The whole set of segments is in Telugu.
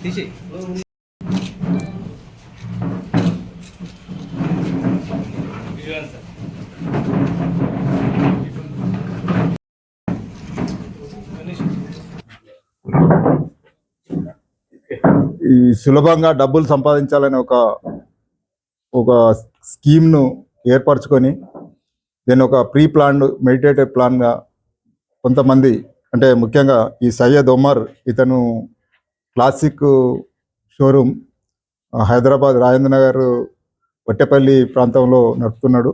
తీసి ఈ సులభంగా డబ్బులు సంపాదించాలనే ఒక స్కీమ్ను ఏర్పరచుకొని దీన్ని ఒక ప్రీ ప్లాన్డ్ మెడిటేటెడ్ ప్లాన్గా కొంతమంది, అంటే ముఖ్యంగా ఈ సయ్యద్ ఒమర్, ఇతను క్లాసిక్ షోరూమ్ హైదరాబాద్ రాజేంద్ర నగర్ వట్టెపల్లి ప్రాంతంలో నడుపుతున్నాడు.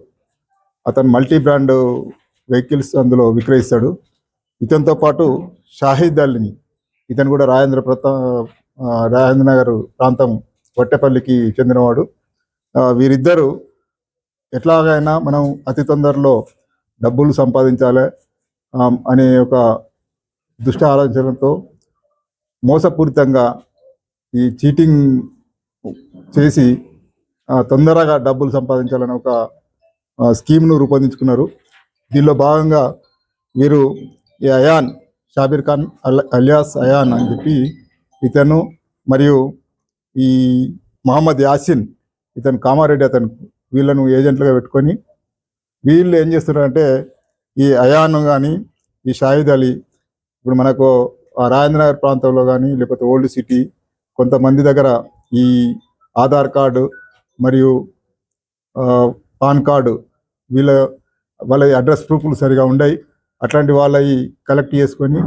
అతను మల్టీ బ్రాండ్ వెహికల్స్ అందులో విక్రయిస్తాడు. ఇతనితో పాటు షాహిద్ అలీని, ఇతను కూడా రాజేంద్ర నగర్ ప్రాంతం వట్టెపల్లికి చెందినవాడు. వీరిద్దరూ ఎట్లాగైనా మనం అతి తొందరలో డబ్బులు సంపాదించాలి అనే ఒక దుష్ట ఆలోచనతో మోసపూరితంగా ఈ చీటింగ్ చేసి తొందరగా డబ్బులు సంపాదించాలని ఒక స్కీమ్ను రూపొందించుకున్నారు. దీనిలో భాగంగా వీరు ఈ అయాన్ షాబీర్ ఖాన్ అలియాస్ అయాన్ అని చెప్పి ఇతను, మరియు ఈ మహమ్మద్ యాసిన్, ఇతను కామారెడ్డి, అతను వీళ్ళను ఏజెంట్లుగా పెట్టుకొని వీళ్ళు ఏం చేస్తున్నారంటే ఈ అయాన్ కానీ ఈ షాహిద్ అలీ ఇప్పుడు మనకు రాజేంద్ర నగర్ ప్రాంతంలో కానీ లేకపోతే ఓల్డ్ సిటీ కొంతమంది దగ్గర ఈ ఆధార్ కార్డు మరియు పాన్ కార్డు వాళ్ళ అడ్రస్ ప్రూఫ్లు సరిగా ఉండయి. అట్లాంటి వాళ్ళవి కలెక్ట్ చేసుకొని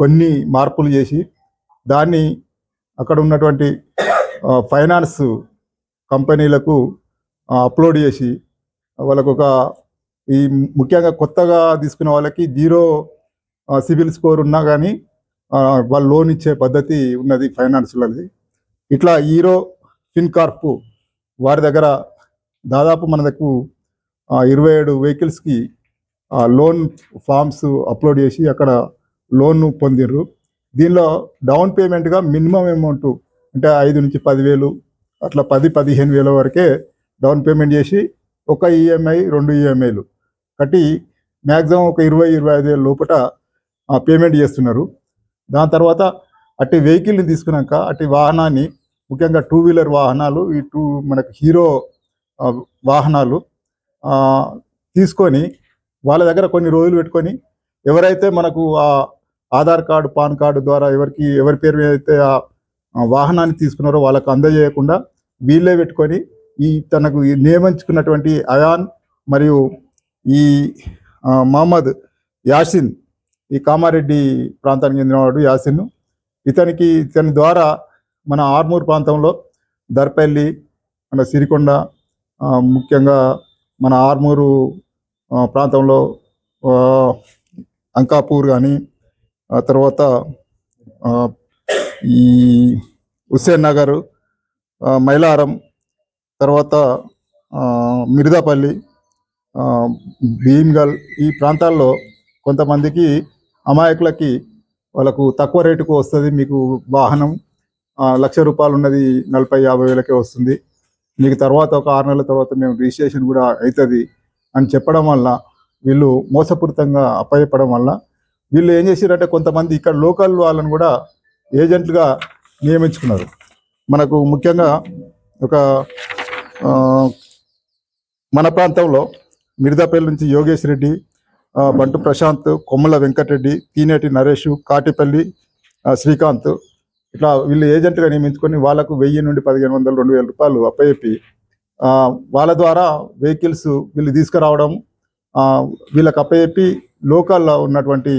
కొన్ని మార్పులు చేసి దాన్ని అక్కడ ఉన్నటువంటి ఫైనాన్స్ కంపెనీలకు అప్లోడ్ చేసి వాళ్ళకు ఈ ముఖ్యంగా కొత్తగా తీసుకున్న వాళ్ళకి 0 సిబిల్ స్కోర్ ఉన్నా కానీ వాళ్ళు లోన్ ఇచ్చే పద్ధతి ఉన్నది ఫైనాన్స్లది. ఇట్లా హీరో ఫిన్కార్ప్ వారి దగ్గర దాదాపు మన దగ్గర 27 వెహికల్స్కి లోన్ ఫామ్స్ అప్లోడ్ చేసి అక్కడ లోన్ పొందిర్రు. దీనిలో డౌన్ పేమెంట్గా మినిమం అమౌంట్ అంటే 5 నుంచి 10,000 అట్లా 10-15 వేల వరకే డౌన్ పేమెంట్ చేసి ఒక ఈఎంఐ 2 ఈఎంఐలు కట్టి మ్యాక్సిమం ఒక 20-25 వేల లోపల పేమెంట్ చేస్తున్నారు. దాని తర్వాత అట్టి వెహికల్ని తీసుకున్నాక అట్టి వాహనాన్ని, ముఖ్యంగా 2 వీలర్ వాహనాలు, మనకు హీరో వాహనాలు తీసుకొని వాళ్ళ దగ్గర కొన్ని రోజులు పెట్టుకొని ఎవరైతే మనకు ఆ ఆధార్ కార్డు పాన్ కార్డు ద్వారా ఎవరి పేరు మీద అయితే ఆ వాహనాన్ని తీసుకున్నారో వాళ్ళకు అందజేయకుండా వీళ్ళే పెట్టుకొని తనకు నియమించుకున్నటువంటి అయాన్ మరియు ఈ మహమ్మద్ యాసిన్, ఈ కామారెడ్డి ప్రాంతానికి చెందినవాడు యాసిన్, ఇతని ద్వారా మన ఆర్మూర్ ప్రాంతంలో దర్పల్లి, మన సిరికొండ, ముఖ్యంగా మన ఆర్మూరు ప్రాంతంలో అంకాపూర్ కానీ తర్వాత ఈ హుస్సేన్ నగర్, మైలారం, తర్వాత మిర్దాపల్లి, భీమ్గల్, ఈ ప్రాంతాల్లో కొంతమందికి అమాయకులకి వాళ్ళకు తక్కువ రేటుకు వస్తుంది, మీకు వాహనం ₹1,00,000 ఉన్నది 40-50 వేలకే వస్తుంది, మీకు తర్వాత ఒక 6 నెలల తర్వాత మేము రిజిస్ట్రేషన్ కూడా అవుతుంది అని చెప్పడం వల్ల వీళ్ళు మోసపూరితంగా అప్పచెప్పడం వల్ల వీళ్ళు ఏం చేశారంటే కొంతమంది ఇక్కడ లోకల్ వాళ్ళని కూడా ఏజెంట్లుగా నియమించుకున్నారు. మనకు ముఖ్యంగా ఒక మన ప్రాంతంలో మిర్దాపల్లి నుంచి యోగేష్ రెడ్డి, బంటు ప్రశాంత్, కొమ్మల వెంకటరెడ్డి, తీనేటి నరేష్, కాటిపల్లి శ్రీకాంత్, ఇట్లా వీళ్ళు ఏజెంట్గా నియమించుకొని వాళ్ళకు 1000 నుండి 1,500, ₹2,000 అప్పచెప్పి వాళ్ళ ద్వారా వెహికల్స్ వీళ్ళు తీసుకురావడం, వీళ్ళకి అప్పచెప్పి లోకల్లో ఉన్నటువంటి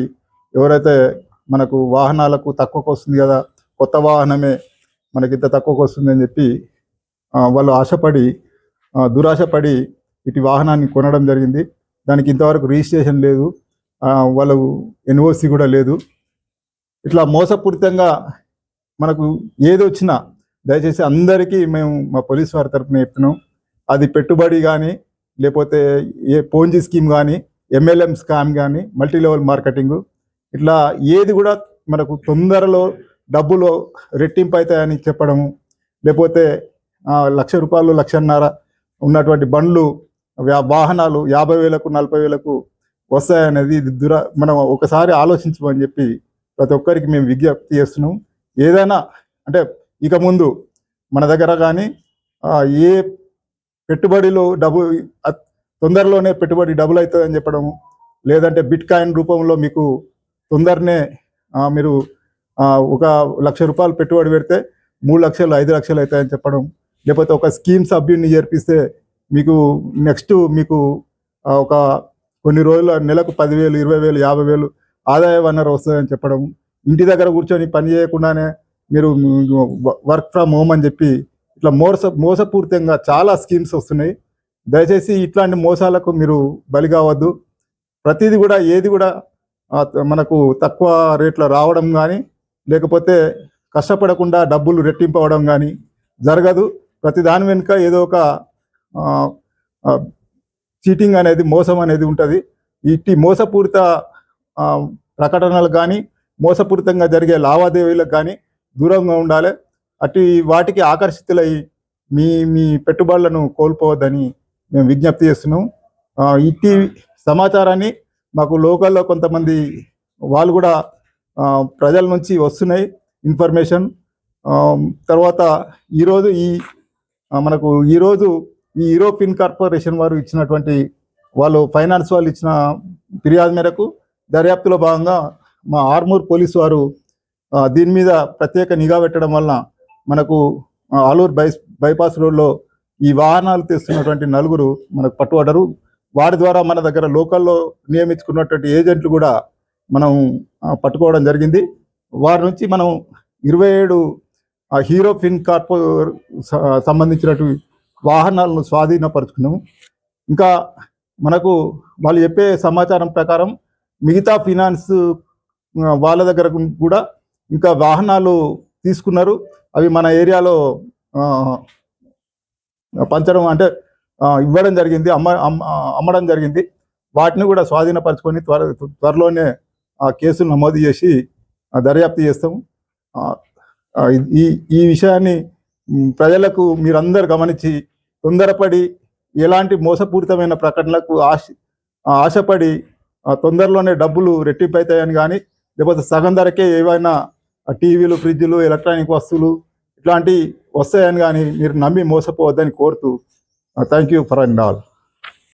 ఎవరైతే మనకు వాహనాలకు తక్కువకు వస్తుంది కదా, కొత్త వాహనమే మనకి ఇంత తక్కువకు వస్తుంది అని చెప్పి వాళ్ళు దురాశపడి ఇటు వాహనాన్ని కొనడం జరిగింది. దానికి ఇంతవరకు రిజిస్ట్రేషన్ లేదు, వాళ్ళు ఎన్ఓసి కూడా లేదు. ఇట్లా మోసపూరితంగా మనకు ఏది వచ్చినా దయచేసి అందరికీ మేము మా పోలీస్ వారి తరఫున చెప్తున్నాం. అది పెట్టుబడి కానీ, లేకపోతే ఏ పోంజీ స్కీమ్ కానీ, MLM స్కామ్ కానీ, మల్టీ లెవెల్ మార్కెటింగ్, ఇట్లా ఏది కూడా మనకు తొందరలో డబ్బులు రెట్టింపు అవుతాయని చెప్పడము, లేకపోతే ₹1,00,000 1,50,000 ఉన్నటువంటి బండ్లు వాహనాలు 50,000కు 40,000కు వస్తాయనేది ఇది మనం ఒకసారి ఆలోచించమని చెప్పి ప్రతి ఒక్కరికి మేము విజ్ఞప్తి చేస్తున్నాం. ఏదైనా అంటే ఇక ముందు మన దగ్గర కానీ ఏ పెట్టుబడిలో తొందరలోనే పెట్టుబడి డబుల్ అవుతుందని చెప్పడము, లేదంటే బిట్ కాయిన్ రూపంలో మీకు తొందరనే మీరు ఒక ₹1,00,000 పెట్టుబడి పెడితే 3 లక్షలు 5 లక్షలు అవుతాయని చెప్పడం, లేకపోతే ఒక స్కీమ్ సభ్యుని చేర్పిస్తే మీకు నెక్స్ట్ మీకు ఒక కొన్ని రోజుల నెలకు 10,000 20,000 50,000 ఆదాయ వనరు వస్తుందని చెప్పడం, ఇంటి దగ్గర కూర్చొని పని చేయకుండానే మీరు వర్క్ ఫ్రమ్ హోమ్ అని చెప్పి ఇట్లా మోసపూరితంగా చాలా స్కీమ్స్ వస్తున్నాయి. దయచేసి ఇట్లాంటి మోసాలకు మీరు బలి కావద్దు. ప్రతిదీ కూడా ఏది కూడా మనకు తక్కువ రేట్లో రావడం కానీ, లేకపోతే కష్టపడకుండా డబ్బులు రెట్టింపు అవ్వడం కానీ జరగదు. ప్రతి దాని వెనుక ఏదో ఒక చీటింగ్ అనేది, మోసం అనేది ఉంటుంది. ఇట్టి మోసపూరిత ప్రకటనలు కానీ, మోసపూరితంగా జరిగే లావాదేవీలకు కానీ దూరంగా ఉండాలి. అట్టి వాటికి ఆకర్షితులై మీ మీ పెట్టుబడులను కోల్పోవద్దని మేము విజ్ఞప్తి చేస్తున్నాం. ఇట్టి సమాచారాన్ని మాకు లోకల్లో కొంతమంది వాళ్ళు కూడా ప్రజల నుంచి వస్తున్నాయి ఇన్ఫర్మేషన్. తర్వాత ఈరోజు మనకు ఈరోజు ఈ యూరోపియన్ కార్పొరేషన్ వారు ఇచ్చినటువంటి ఫైనాన్స్ వాళ్ళు ఇచ్చిన ఫిర్యాదు మేరకు దర్యాప్తులో భాగంగా మా ఆర్మూర్ పోలీసు వారు దీని మీద ప్రత్యేక నిఘా పెట్టడం వలన మనకు ఆలూరు బైపాస్ రోడ్లో ఈ వాహనాలు తెస్తున్నటువంటి 4 మనకు పట్టుబడ్డారు. వారి ద్వారా మన దగ్గర లోకల్లో నియమించుకున్నటువంటి ఏజెంట్లు కూడా మనం పట్టుకోవడం జరిగింది. వారి నుంచి మనం 27 హీరో ఫిన్ కార్పో సంబంధించినటువంటి వాహనాలను స్వాధీనపరుచుకున్నాము. ఇంకా మనకు వాళ్ళు చెప్పే సమాచారం ప్రకారం మిగతా ఫినాన్స్ వాళ్ళ దగ్గర కూడా ఇంకా వాహనాలు తీసుకున్నారు. అవి మన ఏరియాలో పంచడం అంటే ఇవ్వడం జరిగింది, అమ్మడం జరిగింది. వాటిని కూడా స్వాధీనపరచుకొని త్వరలోనే కేసులు నమోదు చేసి దర్యాప్తు చేస్తాము. ఈ విషయాన్ని ప్రజలకు మీరందరూ గమనించి తొందరపడి ఎలాంటి మోసపూరితమైన ప్రకటనలకు ఆశపడి తొందరలోనే డబ్బులు రెట్టింపు అవుతాయని కానీ, లేకపోతే సగం ధరకే ఏవైనా టీవీలు, ఫ్రిడ్జ్లు, ఎలక్ట్రానిక్ వస్తువులు ఇట్లాంటివి వస్తాయని కానీ మీరు నమ్మి మోసపోవద్దని కోరుతూ thank you for and all.